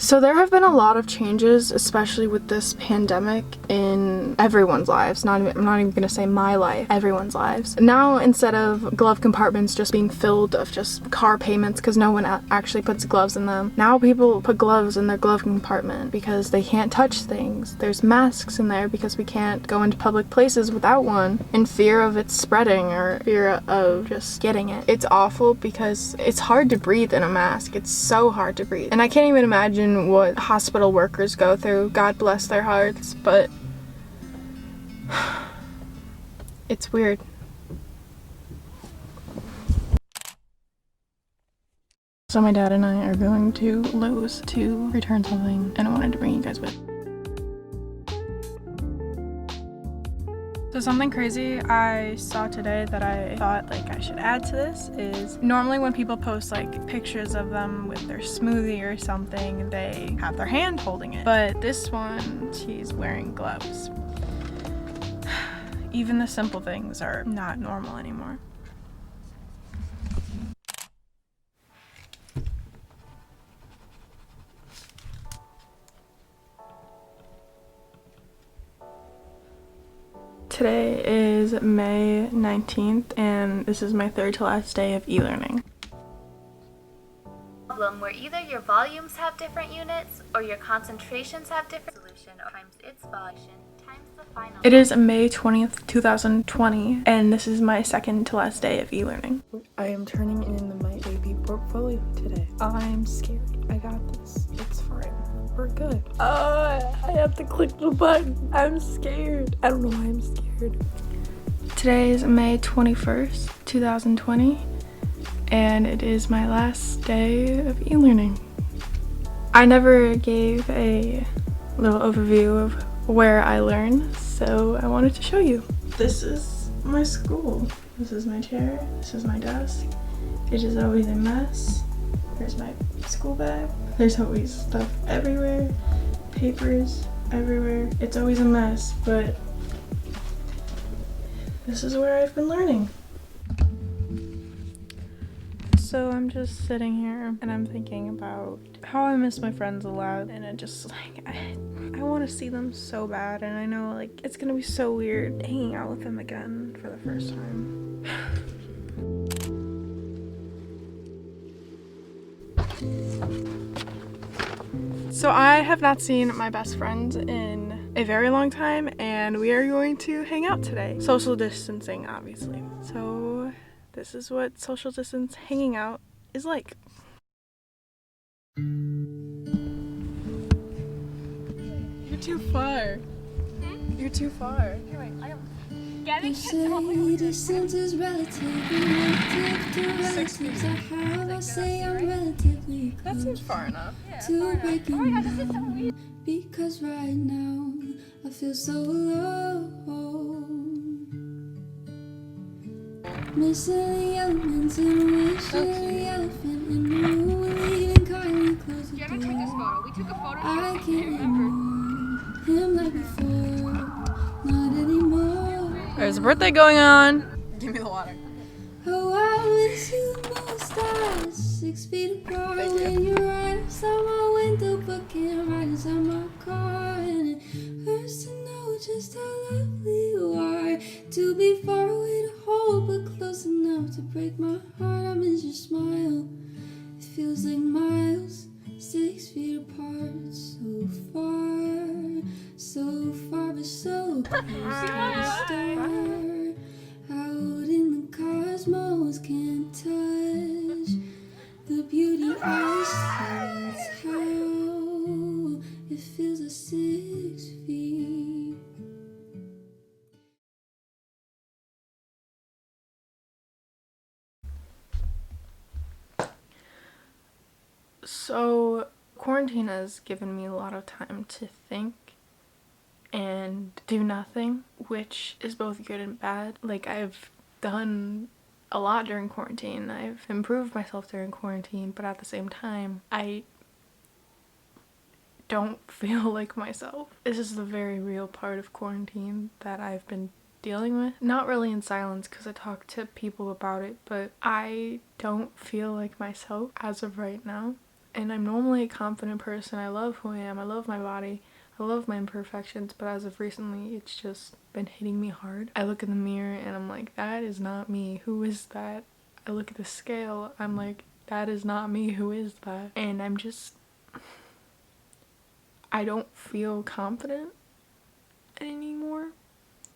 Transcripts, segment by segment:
So there have been a lot of changes, especially with this pandemic, in everyone's lives. I'm not even gonna say my life, everyone's lives. Now, instead of glove compartments just being filled of just car payments because no one actually puts gloves in them, now people put gloves in their glove compartment because they can't touch things. There's masks in there because we can't go into public places without one in fear of it spreading or fear of just getting it. It's awful because it's hard to breathe in a mask. It's so hard to breathe. And I can't even imagine what hospital workers go through. God bless their hearts, but it's weird. So my dad and I are going to Lowe's to return something, and I wanted to bring you guys with. So something crazy I saw today that I thought like I should add to this is normally when people post like pictures of them with their smoothie or something, they have their hand holding it. But this one, she's wearing gloves. Even the simple things are not normal anymore. Today is May 19th and this is my third to last day of e-learning. Problem where either your volumes have different units or your concentrations have different solution times its volume times the final. It is May 20th, 2020 and this is my second to last day of e-learning. I am turning in my AP portfolio today. I'm scared. I got this. It's fine. We're good. I have to click the button. I'm scared. I don't know why I'm scared. Today is May 21st, 2020, and it is my last day of e-learning. I never gave a little overview of where I learn, so I wanted to show you. This is my school. This is my chair. This is my desk. It is always a mess. There's my school bag. There's always stuff everywhere, papers everywhere. It's always a mess, but this is where I've been learning. So I'm just sitting here and I'm thinking about how I miss my friends a lot, and it just like I want to see them so bad, and I know like it's gonna be so weird hanging out with them again for the first time. So I have not seen my best friends in a very long time, and we are going to hang out today. Social distancing, obviously. So this is what social distance hanging out is like. You're too far. You're too far. Anyway, You say distance is relatively relative to relatives. I have, I say I'm relatively That close seems far enough. to breaking down. Because right now I feel so alone. Missing the elements and wishing the elephant in the room. Leaving kindly close the door. We took a photo. I can't remember him like before. Not anymore. There's a birthday going on. Give me the water. Oh, I miss you most. Us 6 feet apart when you're right outside my window, but can't right inside my car. And it hurts to know just how lovely you are. To be far away to hold, but close enough to break my heart. I miss your smile. It feels like miles, 6 feet apart. So far, but so close to the star. Out in the cosmos, can't touch the beauty I see. That's how it feels at 6 feet. So quarantine has given me a lot of time to think and do nothing, which is both good and bad. Like, I've done a lot during quarantine. I've improved myself during quarantine, but at the same time, I don't feel like myself. This is the very real part of quarantine that I've been dealing with. Not really in silence because I talk to people about it, but I don't feel like myself as of right now. And I'm normally a confident person. I love who I am. I love my body. I love my imperfections, but as of recently, it's just been hitting me hard. I look in the mirror and I'm like, that is not me. Who is that? I look at the scale. I'm like, that is not me. Who is that? And I don't feel confident anymore.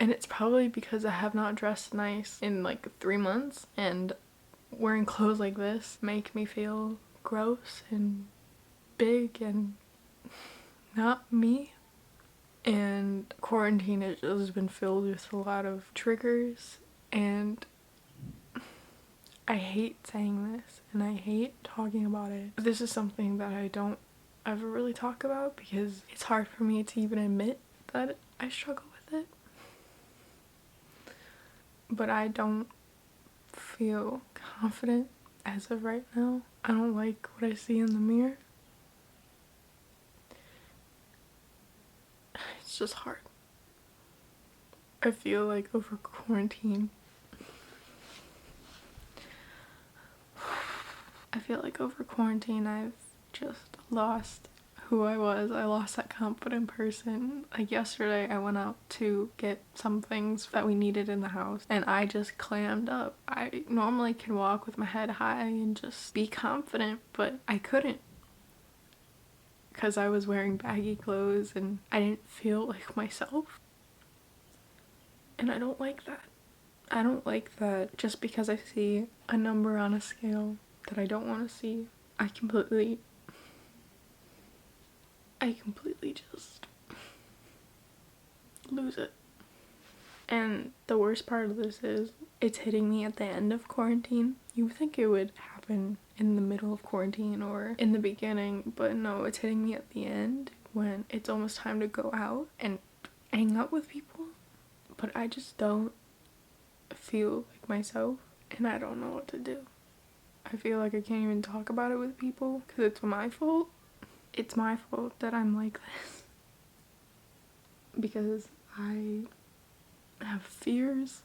And it's probably because I have not dressed nice in like 3 months, and wearing clothes like this make me feel gross and big and not me. And quarantine has just been filled with a lot of triggers, and I hate saying this and I hate talking about it. This is something that I don't ever really talk about because it's hard for me to even admit that I struggle with it. But I don't feel confident as of right now. I don't like what I see in the mirror. It's just hard. I feel like over quarantine I've just lost who I was. I lost that confident person. Like yesterday I went out to get some things that we needed in the house and I just clammed up. I normally can walk with my head high and just be confident, but I couldn't because I was wearing baggy clothes and I didn't feel like myself. And I don't like that. I don't like that just because I see a number on a scale that I don't want to see. I completely just lose it. And the worst part of this is it's hitting me at the end of quarantine. You would think it would happen in the middle of quarantine or in the beginning, but no, it's hitting me at the end when it's almost time to go out and hang out with people. But I just don't feel like myself and I don't know what to do. I feel like I can't even talk about it with people because it's my fault. It's my fault that I'm like this. Because I have fears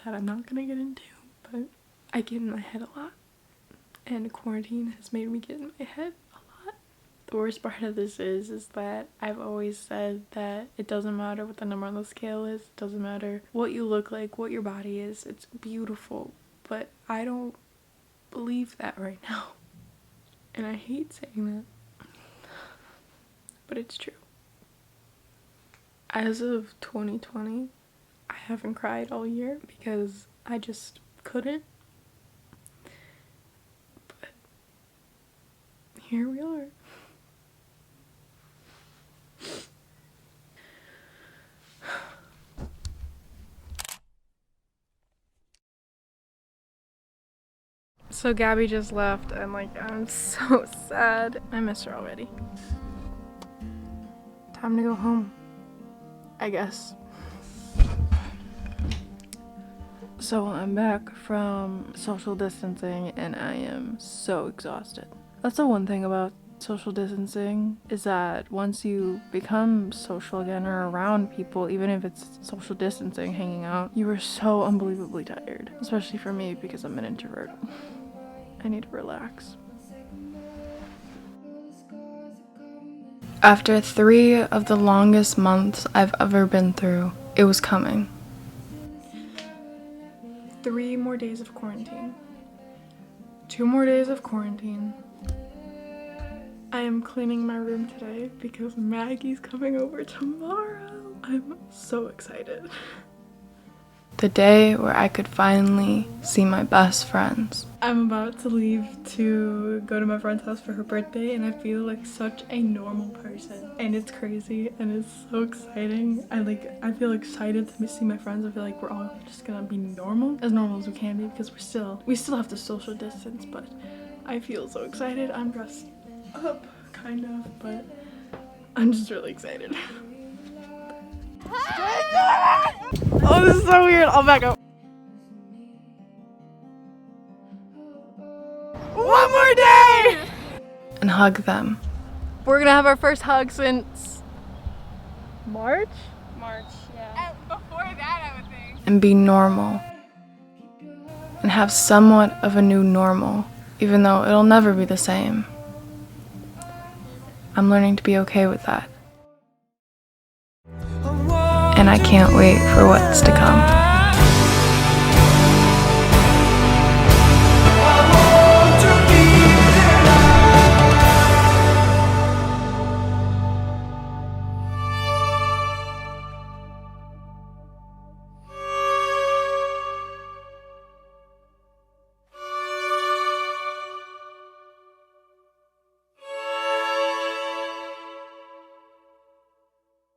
that I'm not gonna get into, but I get in my head a lot. And quarantine has made me get in my head a lot. The worst part of this is that I've always said that it doesn't matter what the number on the scale is. It doesn't matter what you look like, what your body is. It's beautiful. But I don't believe that right now. And I hate saying that. But it's true. As of 2020, I haven't cried all year because I just couldn't. But here we are. So Gabby just left and I'm so sad. I miss her already. Time to go home, I guess. So I'm back from social distancing and I am so exhausted. That's the one thing about social distancing is that once you become social again or around people, even if it's social distancing, hanging out, you are so unbelievably tired. Especially for me because I'm an introvert. I need to relax. After 3 of the longest months I've ever been through, it was coming. 3 more days of quarantine. 2 more days of quarantine. I am cleaning my room today because Maggie's coming over tomorrow. I'm so excited. The day where I could finally see my best friends. I'm about to leave to go to my friend's house for her birthday and I feel like such a normal person. And it's crazy and it's so exciting. I feel excited to see my friends. I feel like we're all just gonna be normal as we can be because we still have to social distance, but I feel so excited. I'm dressed up, kind of, but I'm just really excited. Oh, this is so weird. I'll back up. One more day! And hug them. We're gonna have our first hug since March, yeah. Before that, I would think. And be normal. And have somewhat of a new normal, even though it'll never be the same. I'm learning to be okay with that. And I can't wait for what's to come.